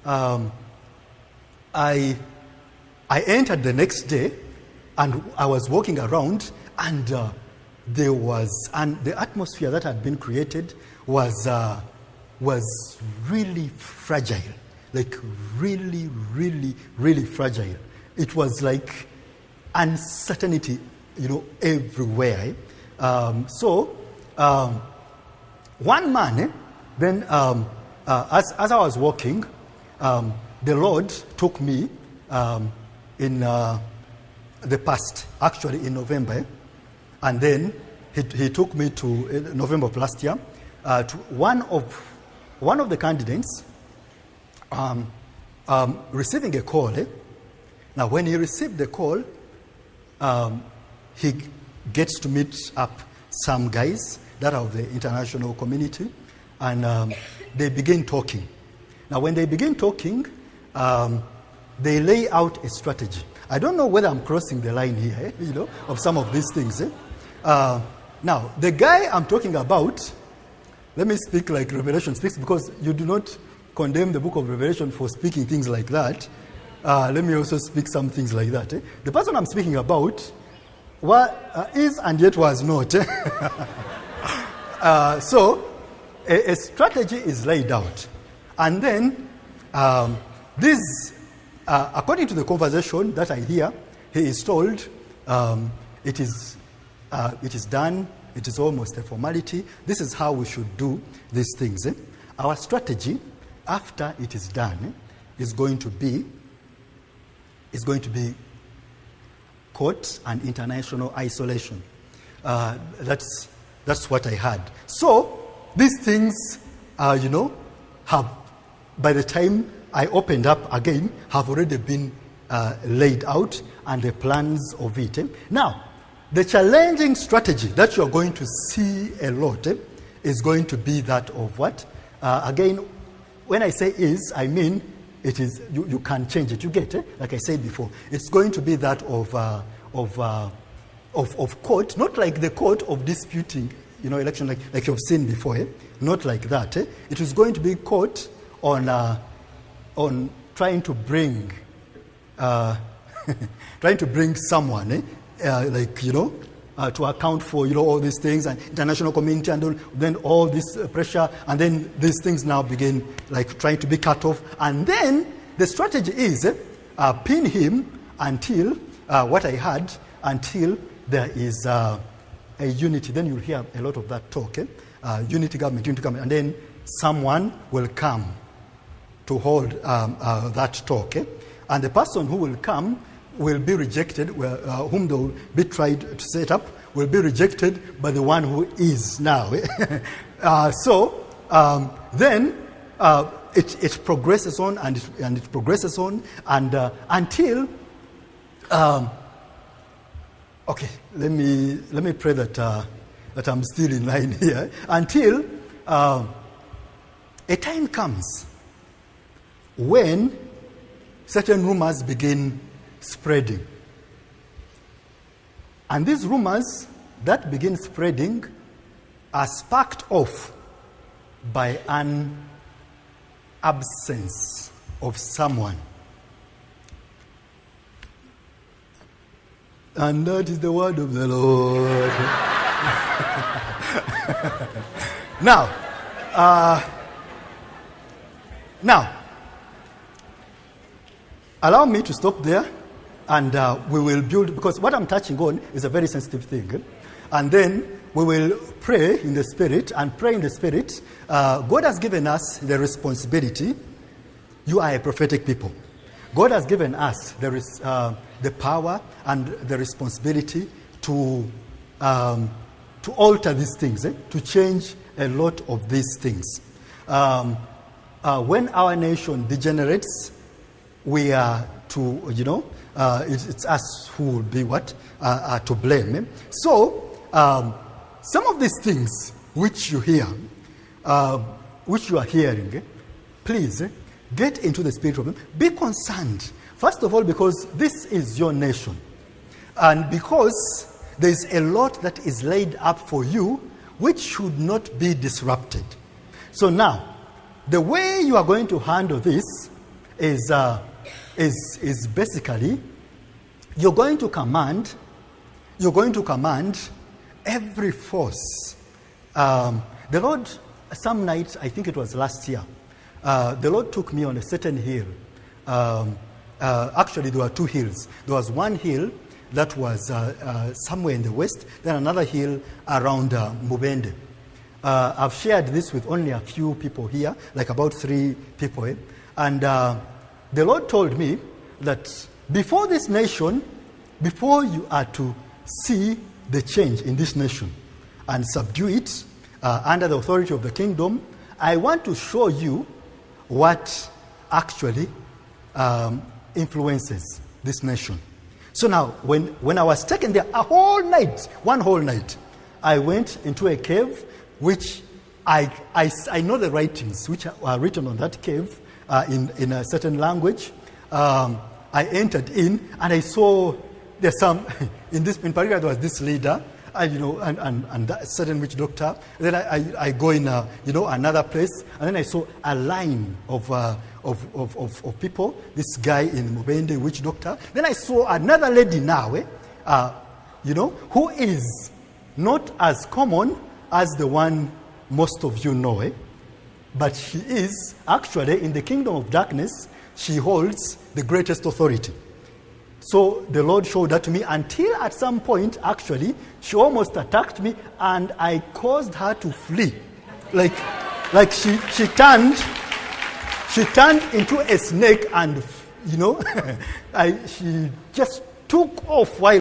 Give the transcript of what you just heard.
um, I entered the next day, and I was walking around, and the atmosphere that had been created was really fragile, like really, really, really fragile. It was like uncertainty, everywhere. One man, then as I was walking, the Lord took me in the past, actually in November, and then he took me to November of last year to one of the candidates receiving a call. Now, when he received the call, he gets to meet up some guys that are of the international community, and they begin talking. Now, when they begin talking, they lay out a strategy. I don't know whether I'm crossing the line here, of some of these things. Now, the guy I'm talking about, let me speak like Revelation speaks, because you do not condemn the book of Revelation for speaking things like that. Let me also speak some things like that. The person I'm speaking about is and yet was not. So, a strategy is laid out. And then, according to the conversation that I hear, he is told, it is done, it is almost a formality. This is how we should do these things. Our strategy, after it is done, is going to be court and international isolation. That's what I had. So these things, have, by the time I opened up again, have already been laid out, and the plans of it. Now, the challenging strategy that you're going to see a lot is going to be that of what? Again, when I say is, I mean it is. You can change it. You get it? Like I said before, it's going to be that of court, not like the court of disputing, election like you've seen before. Not like that. It is going to be court on trying to bring someone, to account for all these things, and international community, and then all this pressure, and then these things now begin like trying to be cut off, and then the strategy is pin him until what I had, until there is a unity. Then you'll hear a lot of that talk, unity government, and then someone will come to hold that talk, and the person who will come will be rejected, whom they will be tried to set up, will be rejected by the one who is now. Then it progresses on, and it progresses on, and until okay, let me pray that I'm still in line here, until a time comes when certain rumors begin spreading. And these rumors that begin spreading are sparked off by an absence of someone. And that is the word of the Lord. Now, allow me to stop there, and we will build, because what I'm touching on is a very sensitive thing. And then we will pray in the Spirit, and pray in the Spirit. God has given us the responsibility. You are a prophetic people. God has given us the power and the responsibility to alter these things, to change a lot of these things. When our nation degenerates, we are to, it's us who will be to blame. So, some of these things which you hear, which you are hearing, please get into the spirit of them. Be concerned, first of all, because this is your nation, and because there is a lot that is laid up for you which should not be disrupted. So now, the way you are going to handle this is basically you're going to command every force. The Lord, some night, I think it was last year, the Lord took me on a certain hill. Actually, there were two hills. There was one hill that was somewhere in the west, then another hill around Mubende. I've shared this with only a few people here, like about 3 people. And the Lord told me that before this nation, before you are to see the change in this nation and subdue it under the authority of the kingdom, I want to show you what actually influences this nation. So now, when I was taken there one whole night, I went into a cave which I know the writings which are written on that cave in a certain language. I entered in and I saw there's some, in particular there was this leader, and that certain witch doctor. Then I go in, another place, and then I saw a line of people. This guy in Mubende, witch doctor. Then I saw another lady now, who is not as common as the one most of you know, but she is actually in the kingdom of darkness. She holds the greatest authority. So the Lord showed that to me until at some point, actually, she almost attacked me and I caused her to flee. Like she turned into a snake and, she just took off while